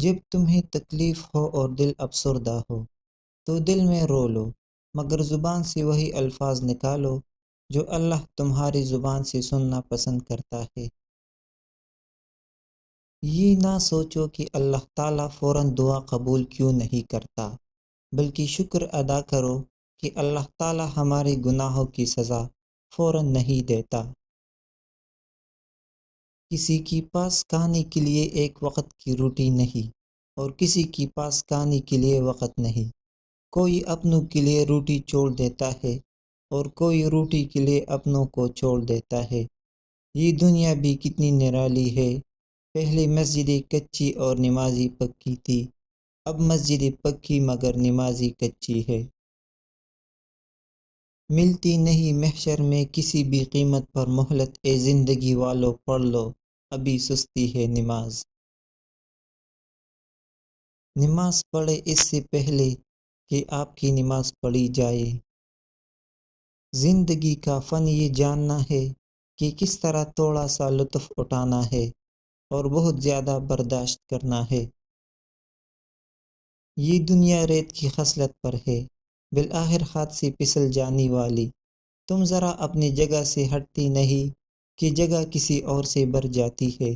جب تمہیں تکلیف ہو اور دل افسردہ ہو تو دل میں رو لو، مگر زبان سے وہی الفاظ نکالو جو اللہ تمہاری زبان سے سننا پسند کرتا ہے۔ یہ نہ سوچو کہ اللہ تعالیٰ فوراً دعا قبول کیوں نہیں کرتا، بلکہ شکر ادا کرو کہ اللہ تعالیٰ ہمارے گناہوں کی سزا فوراً نہیں دیتا۔ کسی کے پاس کھانے کے لیے ایک وقت کی روٹی نہیں اور کسی کے پاس کھانے کے لیے وقت نہیں۔ کوئی اپنوں کے لیے روٹی چھوڑ دیتا ہے اور کوئی روٹی کے لیے اپنوں کو چھوڑ دیتا ہے۔ یہ دنیا بھی کتنی نرالی ہے، پہلے مسجدیں کچی اور نمازی پکی تھی، اب مسجدیں پکی مگر نمازی کچی ہے۔ ملتی نہیں محشر میں کسی بھی قیمت پر مہلت، اے زندگی والو پڑھ لو ابھی سستی ہے نماز۔ نماز پڑھے اس سے پہلے کہ آپ کی نماز پڑھی جائے۔ زندگی کا فن یہ جاننا ہے کہ کس طرح تھوڑا سا لطف اٹھانا ہے اور بہت زیادہ برداشت کرنا ہے۔ یہ دنیا ریت کی خصلت پر ہے، بالآخر ہاتھ سے پھسل جانے والی۔ تم ذرا اپنی جگہ سے ہٹتی نہیں کہ جگہ کسی اور سے بھر جاتی ہے،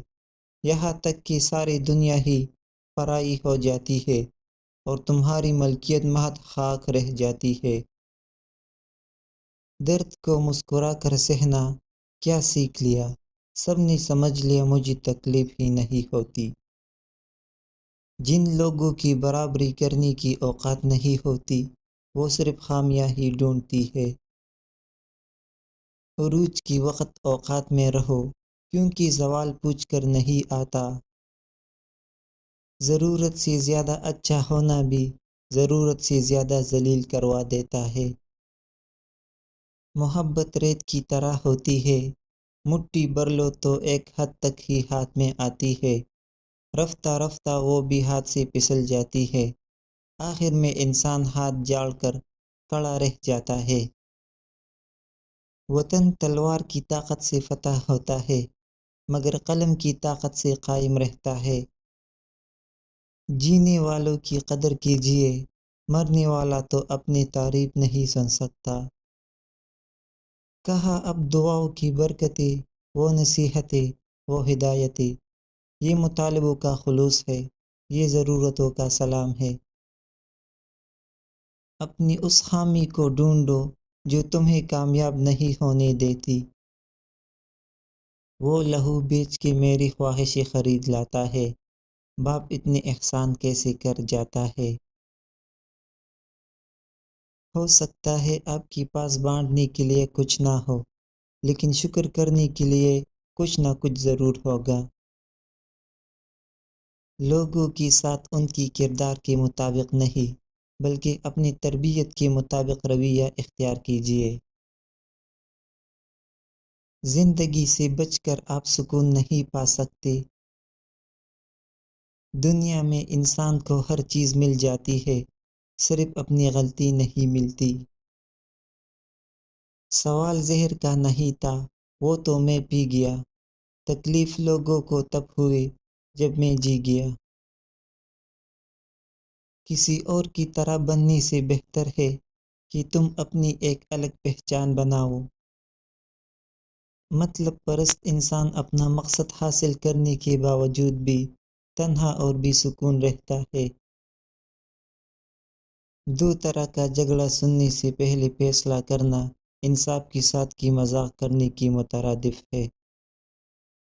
یہاں تک کہ ساری دنیا ہی پرائی ہو جاتی ہے اور تمہاری ملکیت محض خاک رہ جاتی ہے۔ درد کو مسکرا کر سہنا کیا سیکھ لیا، سب نے سمجھ لیا مجھے تکلیف ہی نہیں ہوتی۔ جن لوگوں کی برابری کرنے کی اوقات نہیں ہوتی وہ صرف خامیاں ہی ڈھونڈتی ہے۔ عروج کی وقت اوقات میں رہو کیونکہ زوال پوچھ کر نہیں آتا۔ ضرورت سے زیادہ اچھا ہونا بھی ضرورت سے زیادہ ذلیل کروا دیتا ہے۔ محبت ریت کی طرح ہوتی ہے، مٹھی بھر لو تو ایک حد تک ہی ہاتھ میں آتی ہے، رفتہ رفتہ وہ بھی ہاتھ سے پھسل جاتی ہے، آخر میں انسان ہاتھ جاڑ کر کھڑا رہ جاتا ہے۔ وطن تلوار کی طاقت سے فتح ہوتا ہے مگر قلم کی طاقت سے قائم رہتا ہے۔ جینے والوں کی قدر کیجیے، مرنے والا تو اپنی تعریف نہیں سن سکتا۔ کہا اب دعاؤں کی برکتیں، وہ نصیحتیں، وہ ہدایتیں، یہ مطالبوں کا خلوص ہے، یہ ضرورتوں کا سلام ہے۔ اپنی اس خامی کو ڈھونڈو جو تمہیں کامیاب نہیں ہونے دیتی۔ وہ لہو بیچ کے میری خواہشیں خرید لاتا ہے، باپ اتنے احسان کیسے کر جاتا ہے۔ ہو سکتا ہے آپ کے پاس بانٹنے کے لیے کچھ نہ ہو، لیکن شکر کرنے کے لیے کچھ نہ کچھ ضرور ہوگا۔ لوگوں کے ساتھ ان کی کردار کے مطابق نہیں بلکہ اپنی تربیت کے مطابق رویہ اختیار کیجیے۔ زندگی سے بچ کر آپ سکون نہیں پا سکتے۔ دنیا میں انسان کو ہر چیز مل جاتی ہے، صرف اپنی غلطی نہیں ملتی۔ سوال زہر کا نہیں تھا وہ تو میں پی گیا، تکلیف لوگوں کو تب ہوئے جب میں جی گیا۔ کسی اور کی طرح بننے سے بہتر ہے کہ تم اپنی ایک الگ پہچان بناؤ۔ مطلب پرست انسان اپنا مقصد حاصل کرنے کے باوجود بھی تنہا اور بے سکون رہتا ہے۔ دو طرح کا جھگڑا سننے سے پہلے فیصلہ کرنا انصاف کے ساتھ کی مذاق کرنے کی مترادف ہے۔